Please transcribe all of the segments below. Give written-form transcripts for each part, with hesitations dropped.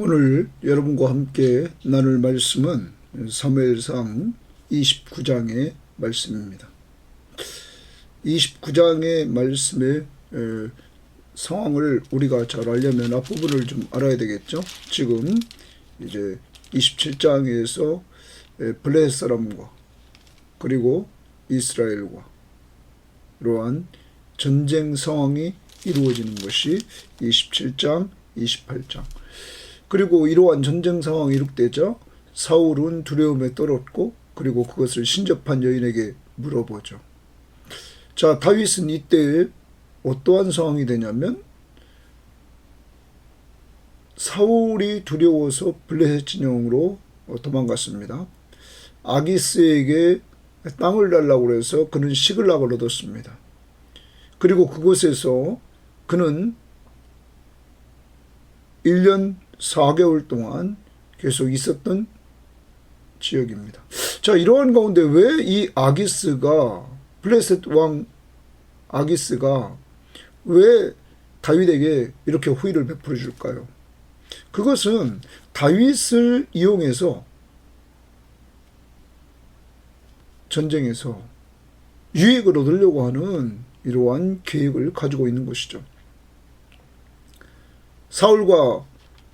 오늘 여러분과 함께 나눌 말씀은 사무엘상 29장의 말씀입니다. 29장의 말씀의 상황을 우리가 잘 알려면 앞부분을 좀 알아야 되겠죠. 지금 이제 27장에서 블레셋 사람과 그리고 이스라엘과 이러한 전쟁 상황이 이루어지는 것이 27장, 28장. 그리고 이러한 전쟁 상황이 이룩되자 사울은 두려움에 떨었고 그리고 그것을 신접한 여인에게 물어보죠. 자, 다윗은 이때 어떠한 상황이 되냐면 사울이 두려워서 블레셋 진영으로 도망갔습니다. 아기스에게 땅을 달라고 해서 그는 시글락을 얻었습니다. 그리고 그곳에서 그는 1년 4개월 동안 계속 있었던 지역입니다. 자, 이러한 가운데 왜 이 아기스가, 블레셋 왕 아기스가 왜 다윗에게 이렇게 호의를 베풀어 줄까요? 그것은 다윗을 이용해서 전쟁에서 유익을 얻으려고 하는 이러한 계획을 가지고 있는 것이죠. 사울과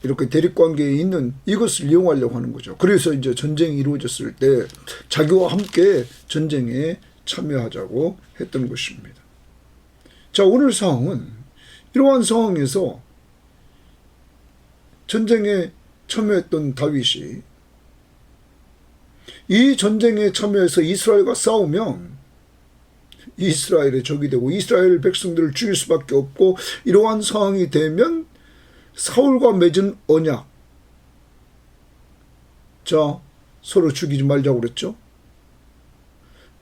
이렇게 대립관계에 있는 이것을 이용하려고 하는 거죠. 그래서 이제 전쟁이 이루어졌을 때 자기와 함께 전쟁에 참여하자고 했던 것입니다. 자, 오늘 상황은 이러한 상황에서 전쟁에 참여했던 다윗이 이 전쟁에 참여해서 이스라엘과 싸우면 이스라엘의 적이 되고 이스라엘 백성들을 죽일 수밖에 없고, 이러한 상황이 되면 사울과 맺은 언약, 자, 서로 죽이지 말자고 그랬죠.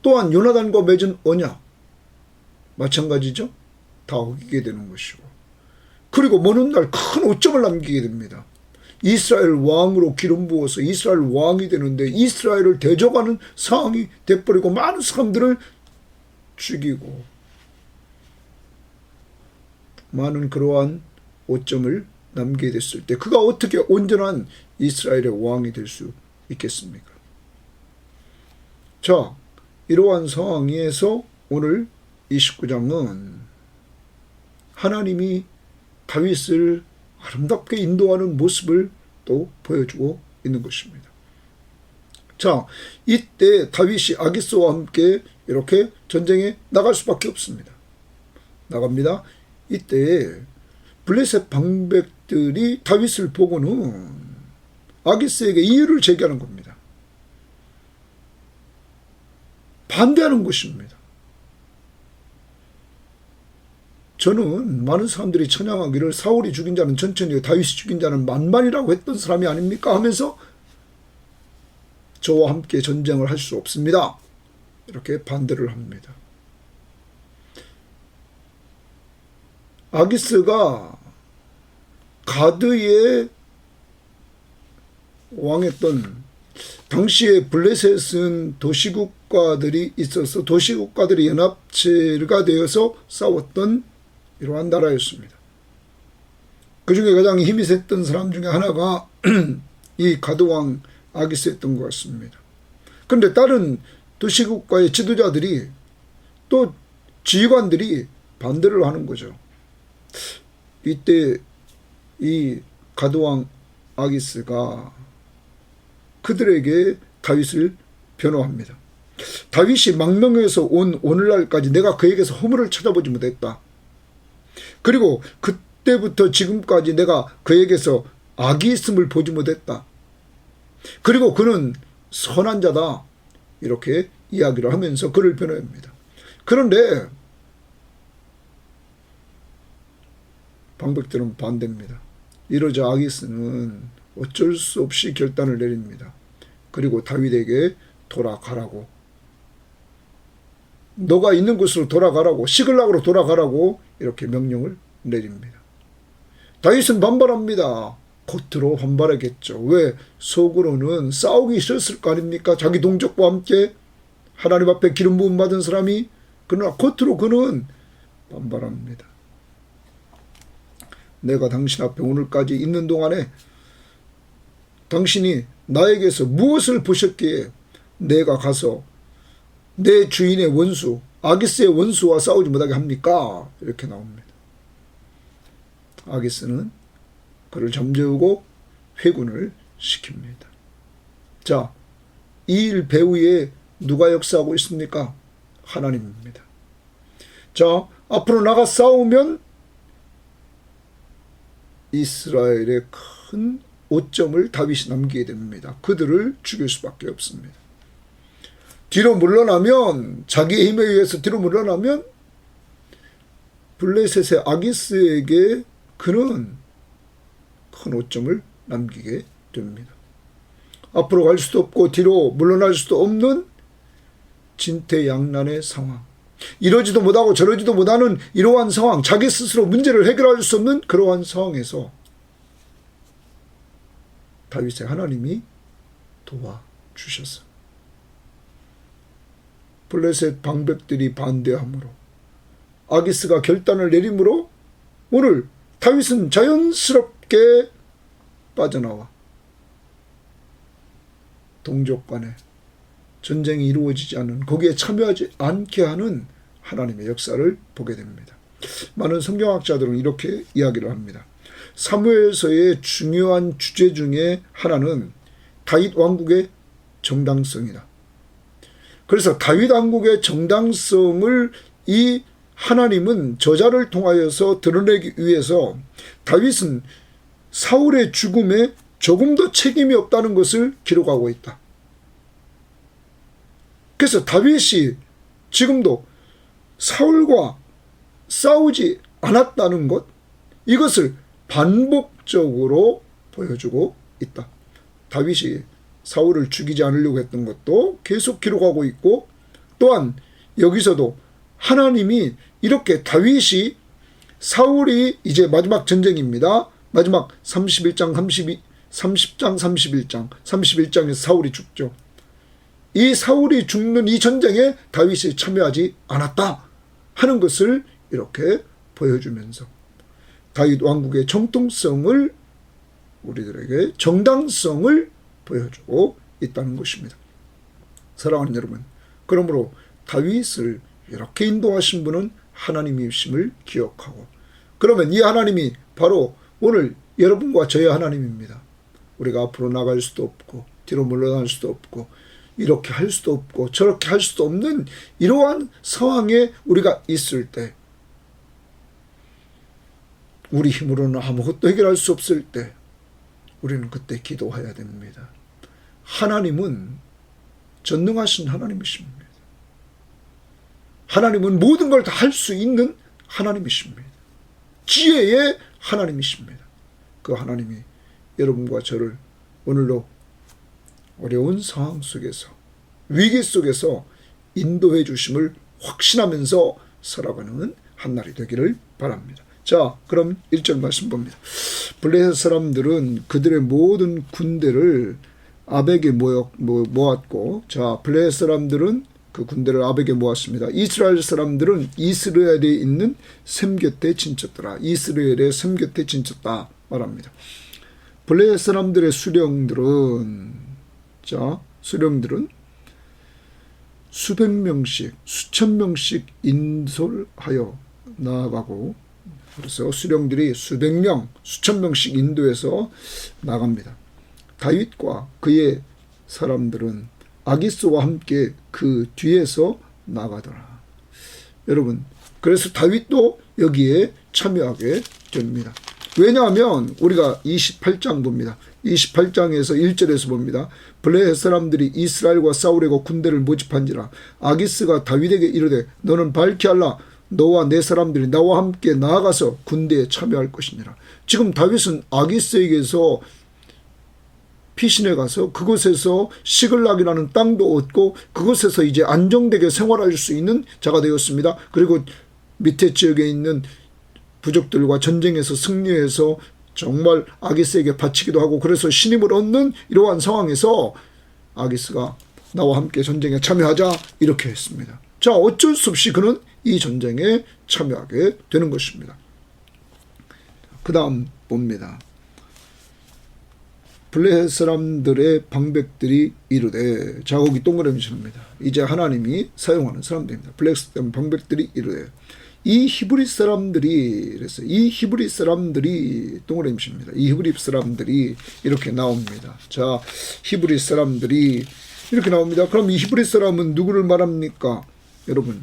또한 요나단과 맺은 언약 마찬가지죠. 다 어기게 되는 것이고, 그리고 먼 훗날 큰 오점을 남기게 됩니다. 이스라엘 왕으로 기름 부어서 이스라엘 왕이 되는데 이스라엘을 대적하는 상황이 돼버리고 많은 사람들을 죽이고 많은 그러한 오점을 남기게 됐을 때 그가 어떻게 온전한 이스라엘의 왕이 될 수 있겠습니까? 자, 이러한 상황에서 오늘 29장은 하나님이 다윗을 아름답게 인도하는 모습을 또 보여주고 있는 것입니다. 자, 이때 다윗이 아기스와 함께 이렇게 전쟁에 나갈 수밖에 없습니다. 나갑니다. 이때 블레셋 방백들이 다윗을 보고는 아기스에게 이유를 제기하는 겁니다. 반대하는 것입니다. 저는 많은 사람들이 찬양하기를 사울이 죽인 자는 천천히 다윗이 죽인 자는 만만이라고 했던 사람이 아닙니까 하면서 저와 함께 전쟁을 할 수 없습니다. 이렇게 반대를 합니다. 아기스가 가드의 왕했던 당시에 블레셋은 도시국가들이 있어서 도시국가들이 연합체가 되어서 싸웠던 이러한 나라였습니다. 그 중에 가장 힘이 셌던 사람 중에 하나가 이 가드왕 아기스였던 것 같습니다. 그런데 다른 도시국가의 지도자들이 또 지휘관들이 반대를 하는 거죠. 이때 이 가드왕 아기스가 그들에게 다윗을 변호합니다. 다윗이 망명해서 온 오늘날까지 내가 그에게서 허물을 찾아보지 못했다. 그리고 그때부터 지금까지 내가 그에게서 악이 있음을 보지 못했다. 그리고 그는 선한 자다. 이렇게 이야기를 하면서 그를 변호합니다. 그런데 방백들은 반대입니다. 이러자 아기스는 어쩔 수 없이 결단을 내립니다. 그리고 다윗에게 돌아가라고, 너가 있는 곳으로 돌아가라고, 시글락으로 돌아가라고 이렇게 명령을 내립니다. 다윗은 반발합니다. 겉으로 반발하겠죠. 왜? 속으로는 싸우기 싫었을 거 아닙니까? 자기 동족과 함께 하나님 앞에 기름 부음 받은 사람이. 그러나 겉으로 그는 반발합니다. 내가 당신 앞에 오늘까지 있는 동안에 당신이 나에게서 무엇을 보셨기에 내가 가서 내 주인의 원수 아기스의 원수와 싸우지 못하게 합니까? 이렇게 나옵니다. 아기스는 그를 잠재우고 회군을 시킵니다. 자, 이 일 배후에 누가 역사하고 있습니까? 하나님입니다. 자, 앞으로 나가 싸우면 이스라엘의 큰 오점을 다윗이 남기게 됩니다. 그들을 죽일 수밖에 없습니다. 뒤로 물러나면, 자기의 힘에 의해서 뒤로 물러나면 블레셋의 아기스에게 그는 큰 오점을 남기게 됩니다. 앞으로 갈 수도 없고 뒤로 물러날 수도 없는 진퇴양난의 상황, 이러지도 못하고 저러지도 못하는 이러한 상황, 자기 스스로 문제를 해결할 수 없는 그러한 상황에서 다윗의 하나님이 도와주셨어요. 블레셋 방백들이 반대함으로 아기스가 결단을 내림으로 오늘 다윗은 자연스럽게 빠져나와 동족 간에 전쟁이 이루어지지 않은, 거기에 참여하지 않게 하는 하나님의 역사를 보게 됩니다. 많은 성경학자들은 이렇게 이야기를 합니다. 사무엘서의 중요한 주제 중에 하나는 다윗 왕국의 정당성이다. 그래서 다윗 왕국의 정당성을 이 하나님은 저자를 통하여서 드러내기 위해서 다윗은 사울의 죽음에 조금도 책임이 없다는 것을 기록하고 있다. 그래서 다윗이 지금도 사울과 싸우지 않았다는 것, 이것을 반복적으로 보여주고 있다. 다윗이 사울을 죽이지 않으려고 했던 것도 계속 기록하고 있고, 또한 여기서도 하나님이 이렇게 다윗이 사울이 이제 마지막 전쟁입니다. 마지막 30장 31장에서 사울이 죽죠. 이 사울이 죽는 이 전쟁에 다윗이 참여하지 않았다 하는 것을 이렇게 보여주면서 다윗 왕국의 정통성을, 우리들에게 정당성을 보여주고 있다는 것입니다. 사랑하는 여러분, 그러므로 다윗을 이렇게 인도하신 분은 하나님이심을 기억하고, 그러면 이 하나님이 바로 오늘 여러분과 저의 하나님입니다. 우리가 앞으로 나갈 수도 없고 뒤로 물러날 수도 없고 이렇게 할 수도 없고 저렇게 할 수도 없는 이러한 상황에 우리가 있을 때, 우리 힘으로는 아무것도 해결할 수 없을 때 우리는 그때 기도해야 됩니다. 하나님은 전능하신 하나님이십니다. 하나님은 모든 걸 다 할 수 있는 하나님이십니다. 지혜의 하나님이십니다. 그 하나님이 여러분과 저를 오늘도 어려운 상황 속에서, 위기 속에서 인도해 주심을 확신하면서 살아가는 한날이 되기를 바랍니다. 자, 그럼 1절 말씀 봅니다. 블레셋 사람들은 그들의 모든 군대를 아벡에 모았고, 자, 블레셋 사람들은 그 군대를 아벡에 모았습니다. 이스라엘 사람들은 이스라엘에 있는 샘 곁에 진쳤더라. 이스라엘의 샘 곁에 진쳤다 말합니다. 블레셋 사람들의 수령들은 수백 명씩, 수천 명씩 인솔하여 나아가고, 그래서 수령들이 수백 명, 수천 명씩 인도해서 나갑니다. 다윗과 그의 사람들은 아기스와 함께 그 뒤에서 나가더라. 여러분, 그래서 다윗도 여기에 참여하게 됩니다. 왜냐하면 우리가 28장 봅니다. 28장에서 1절에서 봅니다. 블레셋 사람들이 이스라엘과 싸우려고 군대를 모집한지라 아기스가 다윗에게 이르되 너는 밝히 알라. 너와 내 사람들이 나와 함께 나아가서 군대에 참여할 것이니라. 지금 다윗은 아기스에게서 피신해 가서 그곳에서 시글락이라는 땅도 얻고 그곳에서 이제 안정되게 생활할 수 있는 자가 되었습니다. 그리고 밑에 지역에 있는 부족들과 전쟁에서 승리해서 정말 아기스에게 바치기도 하고, 그래서 신임을 얻는 이러한 상황에서 아기스가 나와 함께 전쟁에 참여하자 이렇게 했습니다. 자, 어쩔 수 없이 그는 이 전쟁에 참여하게 되는 것입니다. 그 다음 봅니다. 블레셋 사람들의 방백들이 이르되, 자 거기 동그라미 칩니다. 이제 하나님이 사용하는 사람들입니다. 블레셋 방백들이 이르되, 이 히브리 사람들이, 그래서 이 히브리 사람들이 동그라미 칩니다. 이 히브리 사람들이 이렇게 나옵니다. 자, 히브리 사람들이 이렇게 나옵니다. 그럼 이 히브리 사람은 누구를 말합니까? 여러분,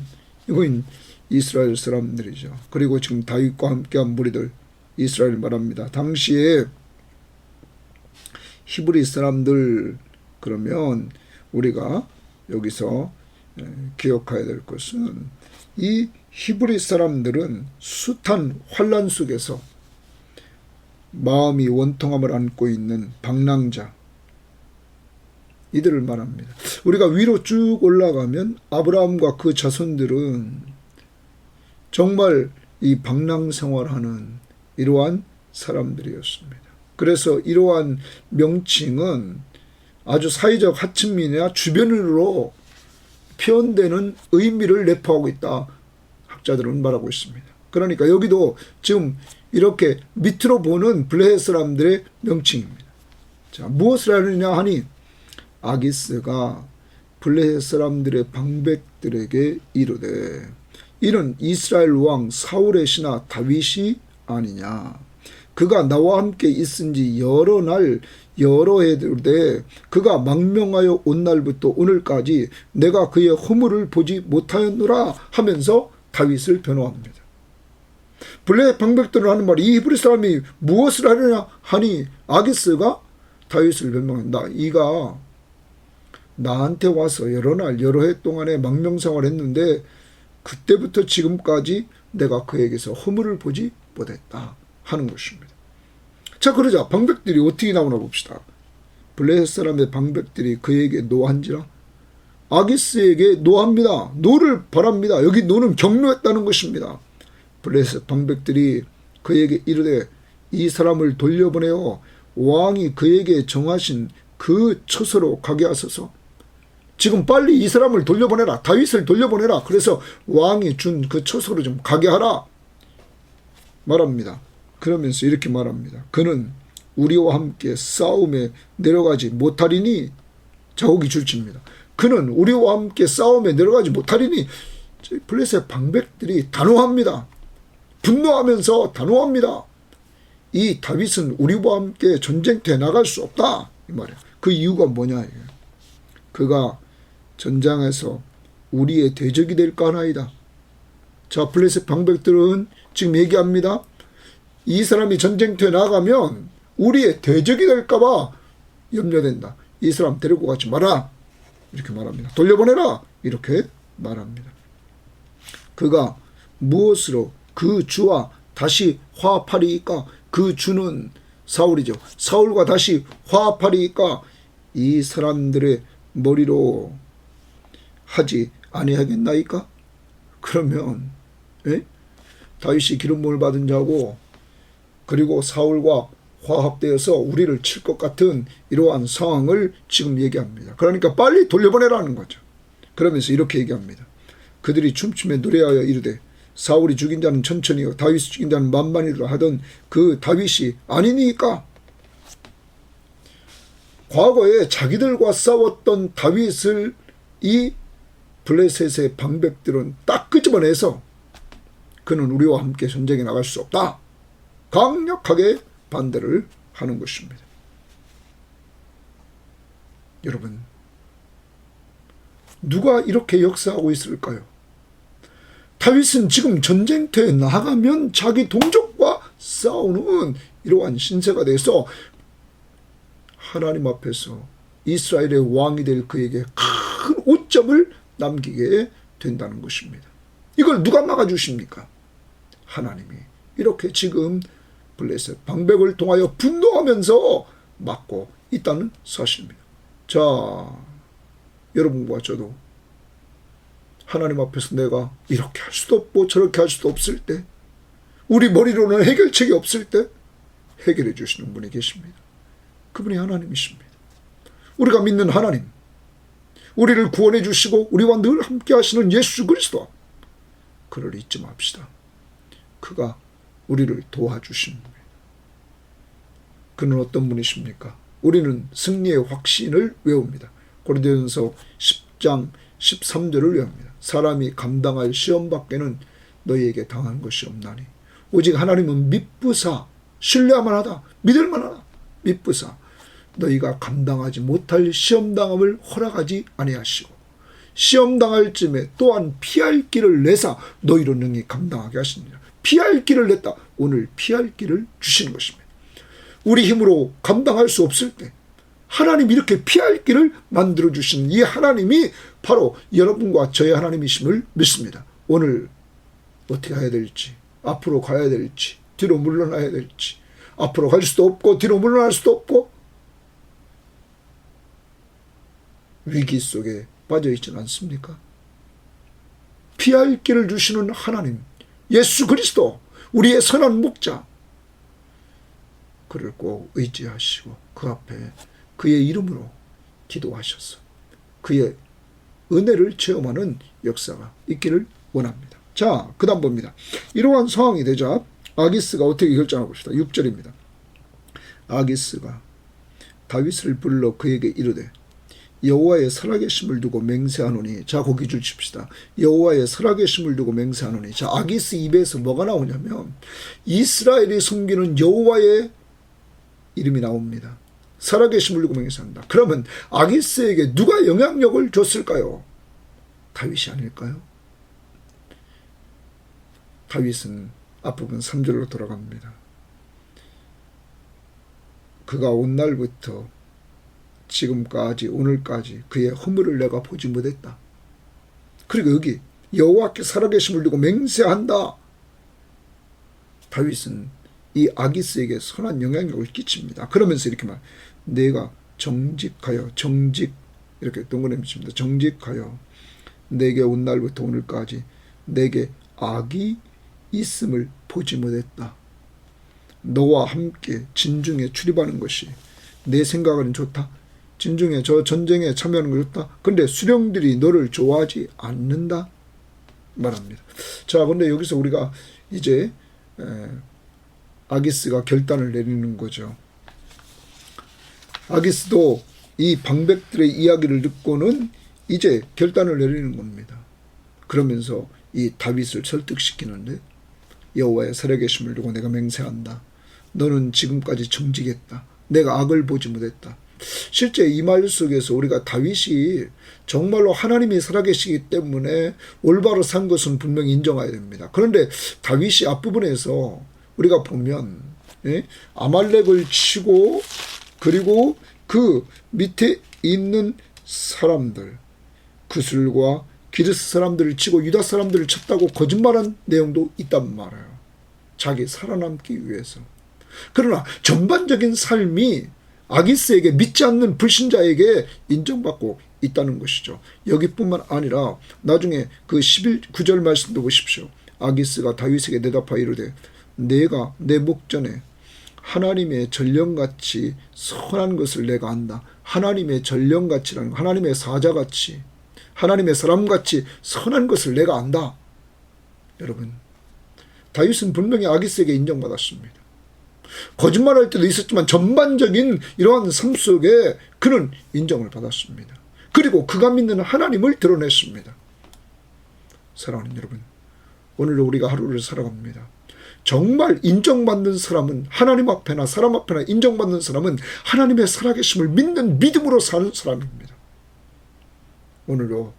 이건 이스라엘 사람들이죠. 그리고 지금 다윗과 함께한 무리들, 이스라엘 말합니다. 당시에 히브리 사람들, 그러면 우리가 여기서 기억해야 될 것은, 이 히브리 사람들은 숱한 환난 속에서 마음이 원통함을 안고 있는 방랑자, 이들을 말합니다. 우리가 위로 쭉 올라가면 아브라함과 그 자손들은 정말 이 방랑 생활하는 이러한 사람들이었습니다. 그래서 이러한 명칭은 아주 사회적 하층민이나 주변으로 표현되는 의미를 내포하고 있다, 학자들은 말하고 있습니다. 그러니까 여기도 지금 이렇게 밑으로 보는 블레셋 사람들의 명칭입니다. 자, 무엇을 하느냐 하니, 아기스가 블레셋 사람들의 방백들에게 이르되, 이는 이스라엘 왕 사울의 신하 다윗이 아니냐. 그가 나와 함께 있은 지 여러 날 여러 해들되, 그가 망명하여 온 날부터 오늘까지 내가 그의 허물을 보지 못하였노라 하면서 다윗을 변호합니다. 블레셋 방백들은 하는 말이, 이 히브리 사람이 무엇을 하느냐 하니, 아기스가 다윗을 변명한다. 이가 나한테 와서 여러 날 여러 해 동안에 망명생활을 했는데 그때부터 지금까지 내가 그에게서 허물을 보지 못했다 하는 것입니다. 자, 그러자 방백들이 어떻게 나오나 봅시다. 블레셋 사람의 방백들이 그에게 노한지라, 아기스에게 노합니다. 노를 바랍니다. 여기 노는 격노했다는 것입니다. 블레셋 방백들이 그에게 이르되, 이 사람을 돌려보내어 왕이 그에게 정하신 그 처소로 가게 하소서. 지금 빨리 이 사람을 돌려보내라. 다윗을 돌려보내라. 그래서 왕이 준 그 처소로 좀 가게 하라 말합니다. 그러면서 이렇게 말합니다. 그는 우리와 함께 싸움에 내려가지 못하리니, 자국이 줄칩니다. 그는 우리와 함께 싸움에 내려가지 못하리니, 블레셋 방백들이 단호합니다. 분노하면서 단호합니다. 이 다윗은 우리와 함께 전쟁터에 나갈 수 없다, 이 말이에요. 그 이유가 뭐냐, 이게. 그가 전장에서 우리의 대적이 될까 하나이다. 자, 블레셋 방백들은 지금 얘기합니다. 이 사람이 전쟁터에 나가면 우리의 대적이 될까봐 염려된다. 이 사람 데리고 가지 마라, 이렇게 말합니다. 돌려보내라, 이렇게 말합니다. 그가 무엇으로 그 주와 다시 화합하리이까? 그 주는 사울이죠. 사울과 다시 화합하리이까? 이 사람들의 머리로 하지 아니하겠나이까? 그러면 다윗이 기름부음을 받은 자고, 그리고 사울과 화합되어서 우리를 칠 것 같은 이러한 상황을 지금 얘기합니다. 그러니까 빨리 돌려보내라는 거죠. 그러면서 이렇게 얘기합니다. 그들이 춤추며 노래하여 이르되, 사울이 죽인 자는 천천히요 다윗이 죽인 자는 만만이라 하던 그 다윗이 아니니까? 과거에 자기들과 싸웠던 다윗을 이 블레셋의 방백들은 딱 끄집어내서, 그는 우리와 함께 전쟁에 나갈 수 없다, 강력하게 반대를 하는 것입니다. 여러분, 누가 이렇게 역사하고 있을까요? 다윗은 지금 전쟁터에 나가면 자기 동족과 싸우는 이러한 신세가 돼서 하나님 앞에서 이스라엘의 왕이 될 그에게 큰 오점을 남기게 된다는 것입니다. 이걸 누가 막아주십니까? 하나님이 이렇게 지금 블레셋 방백을 통하여 분노하면서 막고 있다는 사실입니다. 자, 여러분과 저도 하나님 앞에서 내가 이렇게 할 수도 없고 저렇게 할 수도 없을 때, 우리 머리로는 해결책이 없을 때 해결해 주시는 분이 계십니다. 그분이 하나님이십니다. 우리가 믿는 하나님, 우리를 구원해 주시고 우리와 늘 함께 하시는 예수 그리스도, 그를 잊지 맙시다. 그가 우리를 도와주십니다. 그는 어떤 분이십니까? 우리는 승리의 확신을 외웁니다. 고린도전서 10장 13절을 외웁니다. 사람이 감당할 시험 밖에는 너희에게 당한 것이 없나니 오직 하나님은 미쁘사 신뢰할 하다 믿을 만하다 미쁘사 너희가 감당하지 못할 시험당함을 허락하지 아니하시고 시험당할 쯤에 또한 피할 길을 내사 너희로 능히 감당하게 하십니다. 피할 길을 냈다. 오늘 피할 길을 주시는 것입니다. 우리 힘으로 감당할 수 없을 때 하나님이 이렇게 피할 길을 만들어주신 이 하나님이 바로 여러분과 저의 하나님이심을 믿습니다. 오늘 어떻게 해야 될지, 앞으로 가야 될지, 뒤로 물러나야 될지, 앞으로 갈 수도 없고 뒤로 물러날 수도 없고 위기 속에 빠져있지는 않습니까? 피할 길을 주시는 하나님, 예수 그리스도, 우리의 선한 목자, 그를 꼭 의지하시고 그 앞에 그의 이름으로 기도하셔서 그의 은혜를 체험하는 역사가 있기를 원합니다. 자, 그 다음 봅니다. 이러한 상황이 되자 아기스가 어떻게 결정하고 봅시다. 6절입니다. 아기스가 다윗을 불러 그에게 이르되 여호와의 살아계심을 두고 맹세하노니. 자, 거기 주십시다. 여호와의 살아계심을 두고 맹세하노니. 자, 아기스 입에서 뭐가 나오냐면 이스라엘이 섬기는 여호와의 이름이 나옵니다. 살아계심을 두고 맹세한다. 그러면 아기스에게 누가 영향력을 줬을까요? 다윗이 아닐까요? 다윗은 앞부분 3절로 돌아갑니다. 그가 온 날부터 지금까지 오늘까지 그의 허물을 내가 보지 못했다. 그리고 여기 여호와께 살아계심을 두고 맹세한다. 다윗은 이 아기스에게 선한 영향력을 끼칩니다. 그러면서 이렇게 말, 내가 정직하여, 정직 이렇게 동그라미 칩니다. 정직하여 내게 온 날부터 오늘까지 내게 악이 있음을 보지 못했다. 너와 함께 진중에 출입하는 것이 내 생각은 좋다. 진중에 저 전쟁에 참여하는 거 좋다. 근데 수령들이 너를 좋아하지 않는다 말합니다. 자, 근데 여기서 우리가 이제 아기스가 결단을 내리는 거죠. 아기스도 이 방백들의 이야기를 듣고는 이제 결단을 내리는 겁니다. 그러면서 이 다윗을 설득시키는데 여호와의 살아계심을 두고 내가 맹세한다. 너는 지금까지 정직했다. 내가 악을 보지 못했다. 실제 이 말 속에서 우리가 다윗이 정말로 하나님이 살아계시기 때문에 올바로 산 것은 분명히 인정해야 됩니다. 그런데 다윗이 앞부분에서 우리가 보면 아말렉을 치고 그리고 그 밑에 있는 사람들 구슬과 기르스 사람들을 치고 유다 사람들을 쳤다고 거짓말한 내용도 있단 말이에요. 자기 살아남기 위해서. 그러나 전반적인 삶이 아기스에게 믿지 않는 불신자에게 인정받고 있다는 것이죠. 여기뿐만 아니라 나중에 그 9절 말씀도 보십시오. 아기스가 다윗에게 대답하여 이르되 내가 내 목전에 하나님의 전령같이 선한 것을 내가 안다. 하나님의 전령같이라는 하나님의 사자같이 하나님의 사람같이 선한 것을 내가 안다. 여러분, 다윗은 분명히 아기스에게 인정받았습니다. 거짓말할 때도 있었지만 전반적인 이러한 삶 속에 그는 인정을 받았습니다. 그리고 그가 믿는 하나님을 드러냈습니다. 사랑하는 여러분, 오늘도 우리가 하루를 살아갑니다. 정말 인정받는 사람은 하나님 앞에나 사람 앞에나 인정받는 사람은 하나님의 살아계심을 믿는 믿음으로 사는 사람입니다. 오늘도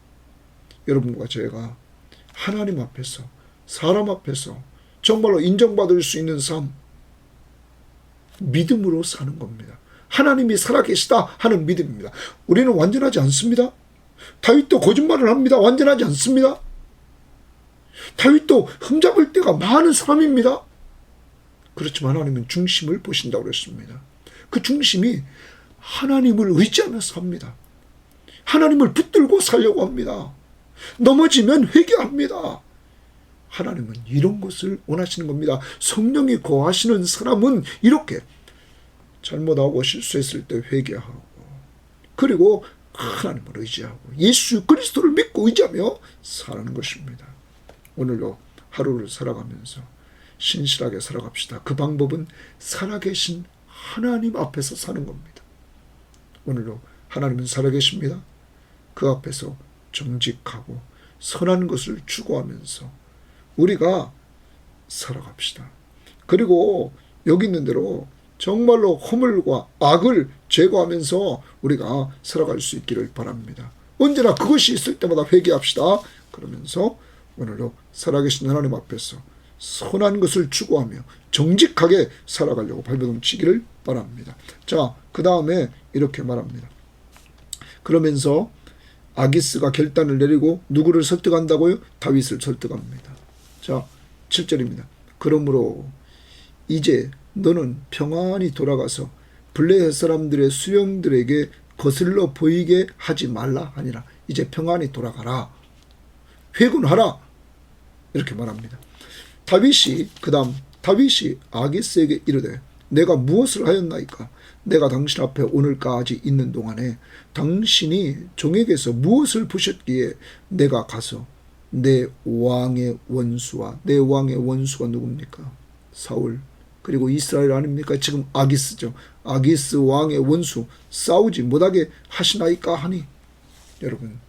여러분과 제가 하나님 앞에서 사람 앞에서 정말로 인정받을 수 있는 삶, 믿음으로 사는 겁니다. 하나님이 살아계시다 하는 믿음입니다. 우리는 완전하지 않습니다. 다윗도 거짓말을 합니다. 완전하지 않습니다. 다윗도 흠잡을 때가 많은 사람입니다. 그렇지만 하나님은 중심을 보신다고 그랬습니다. 그 중심이 하나님을 의지하면서 삽니다. 하나님을 붙들고 살려고 합니다. 넘어지면 회개합니다. 하나님은 이런 것을 원하시는 겁니다. 성령이 거하시는 사람은 이렇게 잘못하고 실수했을 때 회개하고 그리고 하나님을 의지하고 예수 그리스도를 믿고 의지하며 사는 것입니다. 오늘도 하루를 살아가면서 신실하게 살아갑시다. 그 방법은 살아계신 하나님 앞에서 사는 겁니다. 오늘도 하나님은 살아계십니다. 그 앞에서 정직하고 선한 것을 추구하면서 우리가 살아갑시다. 그리고 여기 있는 대로 정말로 허물과 악을 제거하면서 우리가 살아갈 수 있기를 바랍니다. 언제나 그것이 있을 때마다 회개합시다. 그러면서 오늘도 살아계신 하나님 앞에서 선한 것을 추구하며 정직하게 살아가려고 발버둥치기를 바랍니다. 자, 그 다음에 이렇게 말합니다. 그러면서 아기스가 결단을 내리고 누구를 설득한다고요? 다윗을 설득합니다. 자, 7절입니다. 그러므로 이제 너는 평안히 돌아가서 블레셋 사람들의 수령들에게 거슬러 보이게 하지 말라 하니라. 이제 평안히 돌아가라. 회군하라. 이렇게 말합니다. 다윗이 아기스에게 이르되 내가 무엇을 하였나이까? 내가 당신 앞에 오늘까지 있는 동안에 당신이 종에게서 무엇을 보셨기에 내가 가서 내 왕의 원수가 누굽니까? 사울, 그리고 이스라엘 아닙니까? 지금 아기스죠. 아기스 왕의 원수 싸우지 못하게 하시나이까 하니, 여러분,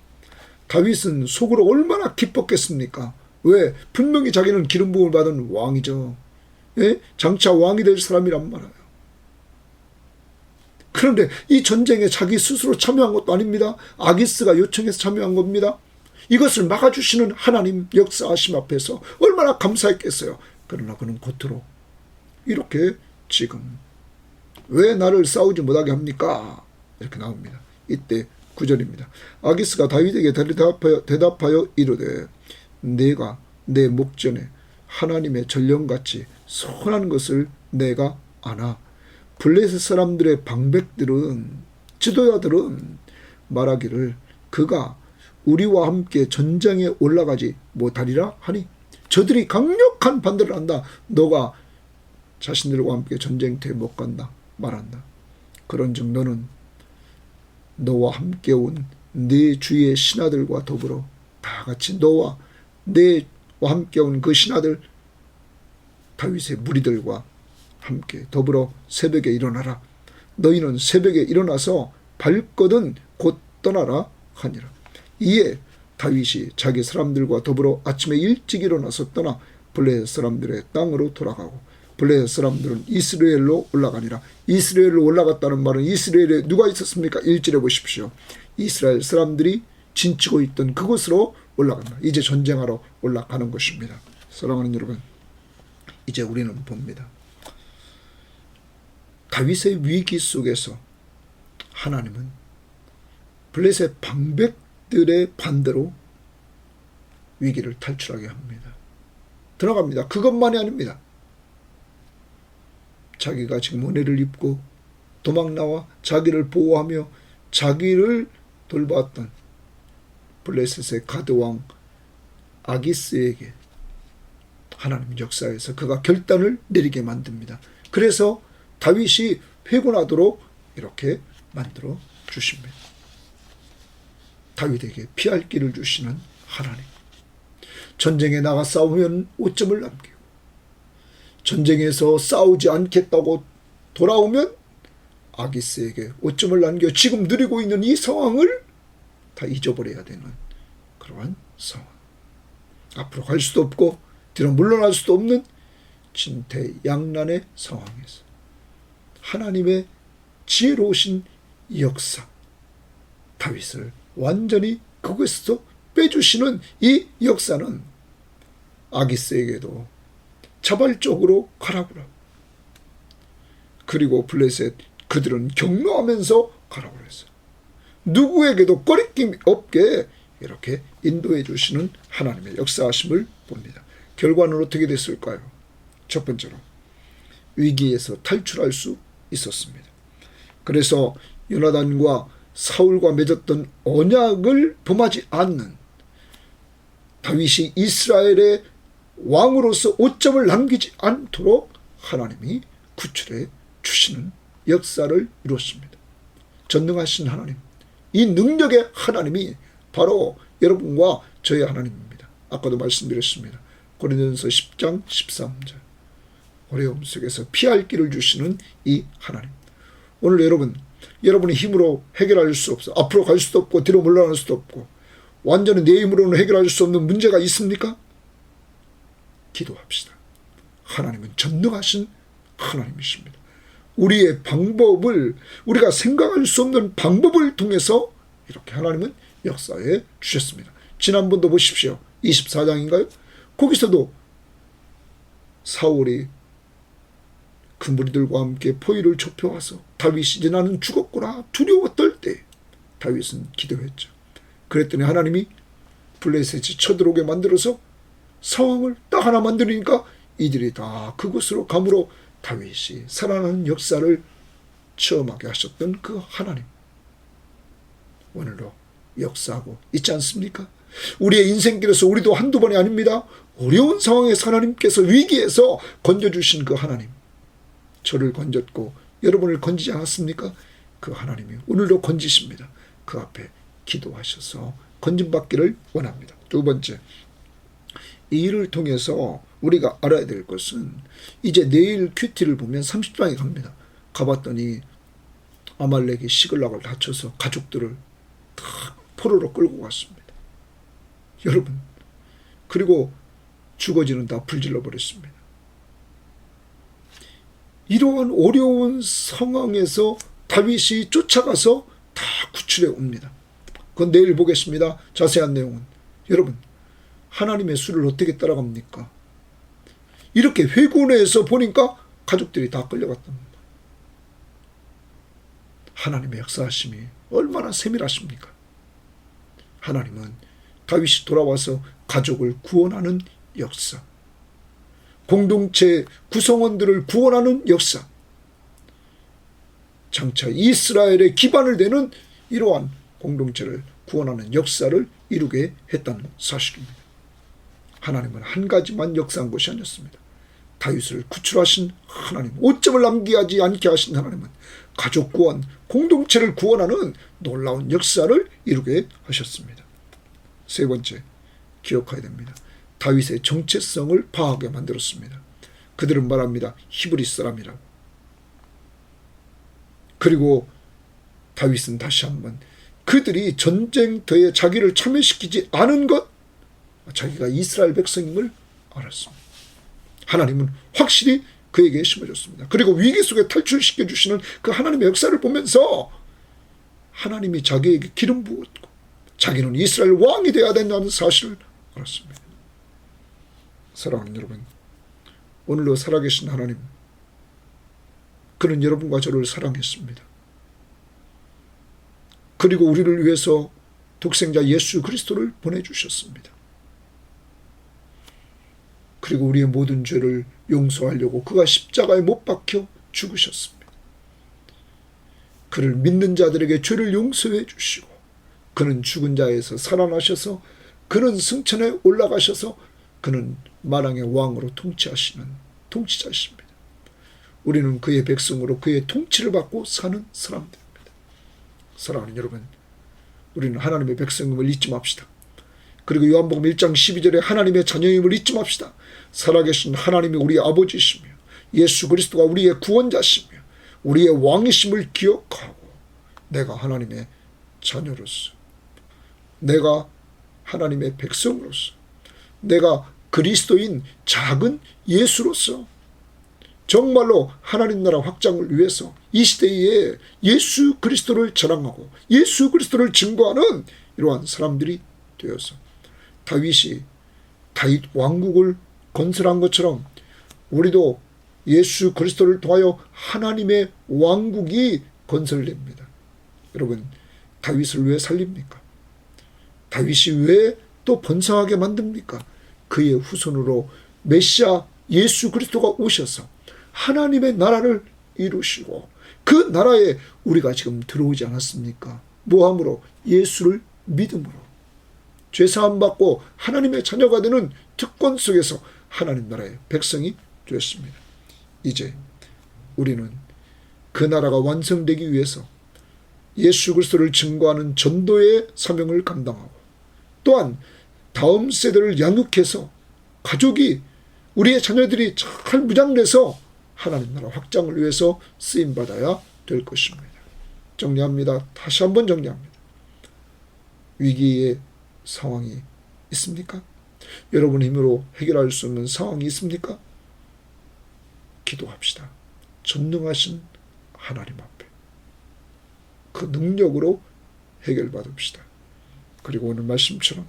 다윗은 속으로 얼마나 기뻤겠습니까? 왜? 분명히 자기는 기름 부음을 받은 왕이죠. 예? 장차 왕이 될 사람이란 말이에요. 그런데 이 전쟁에 자기 스스로 참여한 것도 아닙니다. 아기스가 요청해서 참여한 겁니다. 이것을 막아주시는 하나님 역사하심 앞에서 얼마나 감사했겠어요. 그러나 그는 겉으로 이렇게 지금 왜 나를 싸우지 못하게 합니까? 이렇게 나옵니다. 이때 9절입니다. 아기스가 다윗에게 대답하여 이르되 내가 내 목전에 하나님의 전령같이 선한 것을 내가 아나. 블레셋 사람들의 방백들은, 지도자들은 말하기를 그가 우리와 함께 전장에 올라가지 못하리라 하니, 저들이 강력한 반대를 한다. 너가 자신들과 함께 전쟁터에 못 간다 말한다. 그런즉 너는 너와 함께 온 네 주의 신하들과 더불어 다 같이 너와 내와 함께 온 그 신하들 다윗의 무리들과 함께 더불어 새벽에 일어나라. 너희는 새벽에 일어나서 발거든 곧 떠나라 하니라. 이에 다윗이 자기 사람들과 더불어 아침에 일찍 일어나서 떠나 블레셋 사람들의 땅으로 돌아가고 블레셋 사람들은 이스라엘로 올라가니라. 이스라엘로 올라갔다는 말은 이스라엘에 누가 있었습니까? 1절에 보십시오. 이스라엘 사람들이 진치고 있던 그곳으로 올라간다. 이제 전쟁하러 올라가는 것입니다. 사랑하는 여러분, 이제 우리는 봅니다. 다윗의 위기 속에서 하나님은 블레셋 방백들의 반대로 위기를 탈출하게 합니다. 들어갑니다. 그것만이 아닙니다. 자기가 지금 은혜를 입고 도망 나와 자기를 보호하며 자기를 돌봤던 블레셋의 가드왕 아기스에게 하나님 역사에서 그가 결단을 내리게 만듭니다. 그래서 다윗이 회군하도록 이렇게 만들어 주십니다. 다윗에게 피할 길을 주시는 하나님. 전쟁에 나가 싸우면 오점을 남기고 전쟁에서 싸우지 않겠다고 돌아오면 아기스에게 오점을 남겨 지금 누리고 있는 이 상황을 다 잊어버려야 되는 그러한 상황. 앞으로 갈 수도 없고 뒤로 물러날 수도 없는 진퇴양난의 상황에서 하나님의 지혜로우신 역사, 다윗을 완전히 그곳에서 빼주시는 이 역사는 아기스에게도 자발적으로 가라고 하고, 그리고 블레셋 그들은 격노하면서 가라고 했어요. 누구에게도 꺼리낌 없게 이렇게 인도해 주시는 하나님의 역사하심을 봅니다. 결과는 어떻게 됐을까요? 첫 번째로 위기에서 탈출할 수 있었습니다. 그래서 요나단과 사울과 맺었던 언약을 범하지 않는 다윗이 이스라엘의 왕으로서 오점을 남기지 않도록 하나님이 구출해 주시는 역사를 이루었습니다. 전능하신 하나님, 이 능력의 하나님이 바로 여러분과 저의 하나님입니다. 아까도 말씀드렸습니다. 고린도전서 10장 13절. 어려움 속에서 피할 길을 주시는 이 하나님. 오늘 여러분, 여러분의 힘으로 해결할 수 없어. 앞으로 갈 수도 없고 뒤로 물러날 수도 없고 완전히 내 힘으로는 해결할 수 없는 문제가 있습니까? 기도합시다. 하나님은 전능하신 하나님이십니다. 우리의 방법을, 우리가 생각할 수 없는 방법을 통해서 이렇게 하나님은 역사해 주셨습니다. 지난번도 보십시오. 24장인가요? 거기서도 사울이 그 무리들과 함께 포위를 좁혀와서 다윗이 이제 나는 죽었구나 두려워 떨 때 다윗은 기도했죠. 그랬더니 하나님이 블레셋이 쳐들어오게 만들어서 상황을 딱 하나 만드니까 이들이 다 그곳으로 감으로 다윗이 살아나는 역사를 체험하게 하셨던 그 하나님, 오늘도 역사하고 있지 않습니까? 우리의 인생길에서 우리도 한두 번이 아닙니다. 어려운 상황에서 하나님께서, 위기에서 건져주신 그 하나님, 저를 건졌고 여러분을 건지지 않았습니까? 그 하나님이 오늘도 건지십니다. 그 앞에 기도하셔서 건짐받기를 원합니다. 두 번째, 이 일을 통해서 우리가 알아야 될 것은, 이제 내일 큐티를 보면 30장에 갑니다. 가봤더니 아말렉이 시글락을 다쳐서 가족들을 다 포로로 끌고 갔습니다. 여러분, 그리고 주거지는 다 불질러 버렸습니다. 이러한 어려운 상황에서 다윗이 쫓아가서 다 구출해 옵니다. 그건 내일 보겠습니다. 자세한 내용은. 여러분, 하나님의 수를 어떻게 따라갑니까? 이렇게 회군에서 보니까 가족들이 다 끌려갔답니다. 하나님의 역사하심이 얼마나 세밀하십니까? 하나님은 다윗이 돌아와서 가족을 구원하는 역사, 공동체 구성원들을 구원하는 역사, 장차 이스라엘의 기반을 되는 이러한 공동체를 구원하는 역사를 이루게 했다는 사실입니다. 하나님은 한 가지만 역사한 것이 아니었습니다. 다윗을 구출하신 하나님, 오점을 남기지 않게 하신 하나님은 가족 구원, 공동체를 구원하는 놀라운 역사를 이루게 하셨습니다. 세 번째, 기억해야 됩니다. 다윗의 정체성을 파악하게 만들었습니다. 그들은 말합니다. 히브리 사람이라고. 그리고 다윗은 다시 한번 그들이 전쟁터에 자기를 참여시키지 않은 것, 자기가 이스라엘 백성임을 알았습니다. 하나님은 확실히 그에게 심어줬습니다. 그리고 위기 속에 탈출시켜 주시는 그 하나님의 역사를 보면서 하나님이 자기에게 기름 부었고 자기는 이스라엘 왕이 되어야 된다는 사실을 알았습니다. 사랑하는 여러분, 오늘도 살아계신 하나님, 그는 여러분과 저를 사랑했습니다. 그리고 우리를 위해서 독생자 예수 그리스도를 보내주셨습니다. 그리고 우리의 모든 죄를 용서하려고 그가 십자가에 못 박혀 죽으셨습니다. 그를 믿는 자들에게 죄를 용서해 주시고 그는 죽은 자에서 살아나셔서 그는 승천에 올라가셔서 그는 만왕의 왕으로 통치하시는 통치자이십니다. 우리는 그의 백성으로 그의 통치를 받고 사는 사람들입니다. 사랑하는 여러분, 우리는 하나님의 백성임을 잊지 맙시다. 그리고 요한복음 1장 12절에 하나님의 자녀임을 잊지 맙시다. 살아계신 하나님이 우리의 아버지시며 예수 그리스도가 우리의 구원자시며 우리의 왕이심을 기억하고 내가 하나님의 자녀로서, 내가 하나님의 백성으로서, 내가 그리스도인 작은 예수로서 정말로 하나님 나라 확장을 위해서 이 시대에 예수 그리스도를 자랑하고 예수 그리스도를 증거하는 이러한 사람들이 되어서 다윗이 다윗 왕국을 건설한 것처럼 우리도 예수 그리스도를 통하여 하나님의 왕국이 건설됩니다. 여러분, 다윗을 왜 살립니까? 다윗이 왜 또 번성하게 만듭니까? 그의 후손으로 메시아 예수 그리스도가 오셔서 하나님의 나라를 이루시고 그 나라에 우리가 지금 들어오지 않았습니까? 뭐함으로? 예수를 믿음으로 죄사함 받고 하나님의 자녀가 되는 특권 속에서 하나님 나라의 백성이 되었습니다. 이제 우리는 그 나라가 완성되기 위해서 예수 그리스도를 증거하는 전도의 사명을 감당하고 또한 다음 세대를 양육해서 가족이, 우리의 자녀들이 잘 무장돼서 하나님 나라 확장을 위해서 쓰임받아야 될 것입니다. 정리합니다. 다시 한번 정리합니다. 위기의 상황이 있습니까? 여러분 힘으로 해결할 수 없는 상황이 있습니까? 기도합시다. 전능하신 하나님 앞에 그 능력으로 해결받읍시다. 그리고 오늘 말씀처럼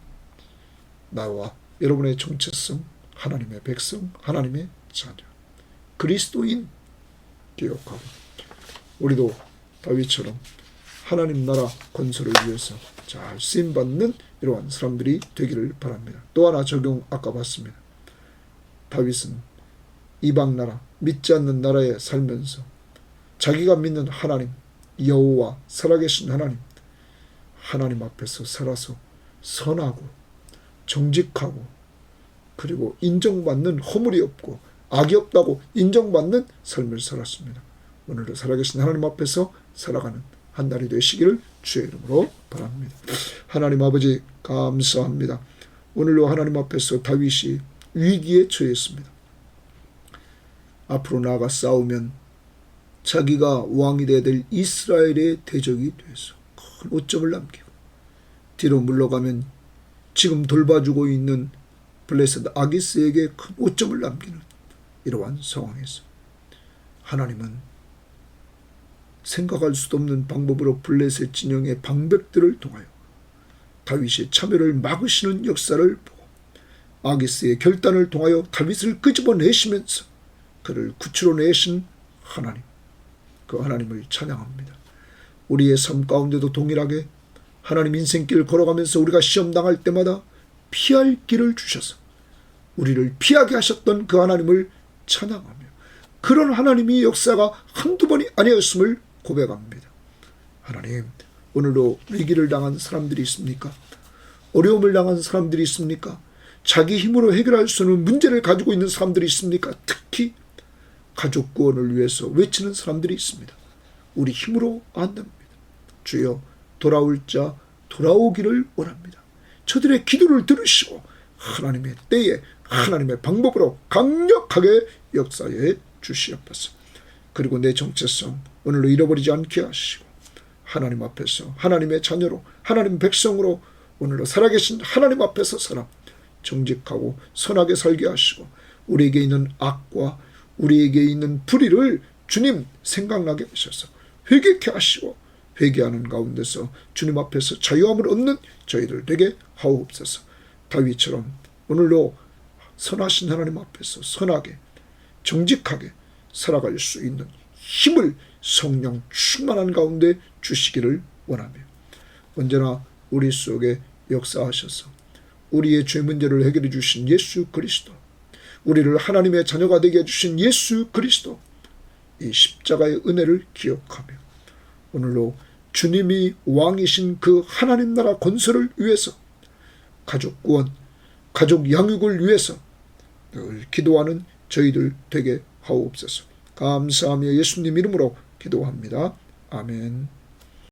나와 여러분의 정체성, 하나님의 백성, 하나님의 자녀, 그리스도인 기억하고 우리도 다윗처럼 하나님 나라 건설을 위해서 잘 쓰임받는 이러한 사람들이 되기를 바랍니다. 또 하나 적용 아까 봤습니다. 다윗은 이방 나라, 믿지 않는 나라에 살면서 자기가 믿는 하나님, 여호와, 살아계신 하나님 앞에서 살아서 선하고 정직하고 그리고 인정받는 허물이 없고 악이 없다고 인정받는 삶을 살았습니다. 오늘도 살아계신 하나님 앞에서 살아가는 한 날이 되시기를 주의 이름으로 바랍니다. 하나님 아버지 감사합니다. 오늘도 하나님 앞에서 다윗이 위기에 처했습니다. 앞으로 나아가 싸우면 자기가 왕이 되어야 될 이스라엘의 대적이 돼서 큰 오점을 남기고 뒤로 물러가면 지금 돌봐주고 있는 블레셋 아기스에게 큰 오점을 남기는 이러한 상황에서 하나님은 생각할 수도 없는 방법으로 블레셋 진영의 방백들을 통하여 다윗의 참여를 막으시는 역사를 보고 아기스의 결단을 통하여 다윗을 끄집어내시면서 그를 구출해내신 하나님, 그 하나님을 찬양합니다. 우리의 삶 가운데도 동일하게 하나님 인생길 걸어가면서 우리가 시험당할 때마다 피할 길을 주셔서 우리를 피하게 하셨던 그 하나님을 찬양하며 그런 하나님이 역사가 한두 번이 아니었음을 고백합니다. 하나님, 오늘도 위기를 당한 사람들이 있습니까? 어려움을 당한 사람들이 있습니까? 자기 힘으로 해결할 수 없는 문제를 가지고 있는 사람들이 있습니까? 특히 가족 구원을 위해서 외치는 사람들이 있습니다. 우리 힘으로 안 됩니다. 주여, 돌아올 자 돌아오기를 원합니다. 저들의 기도를 들으시고 하나님의 때에 하나님의 방법으로 강력하게 역사해 주시옵소서. 그리고 내 정체성 오늘로 잃어버리지 않게 하시고 하나님 앞에서 하나님의 자녀로 하나님 백성으로 오늘로 살아계신 하나님 앞에서 살아 정직하고 선하게 살게 하시고 우리에게 있는 악과 우리에게 있는 불의를 주님 생각나게 하셔서 회개케 하시고 회개하는 가운데서 주님 앞에서 자유함을 얻는 저희들 되게 하옵소서. 다윗처럼 오늘도 선하신 하나님 앞에서 선하게 정직하게 살아갈 수 있는 힘을 성령 충만한 가운데 주시기를 원하며 언제나 우리 속에 역사하셔서 우리의 죄 문제를 해결해 주신 예수 그리스도, 우리를 하나님의 자녀가 되게 해주신 예수 그리스도, 이 십자가의 은혜를 기억하며 오늘로 주님이 왕이신 그 하나님 나라 건설을 위해서 가족 구원, 가족 양육을 위해서 늘 기도하는 저희들 되게 하옵소서. 감사하며 예수님 이름으로 기도합니다. 아멘.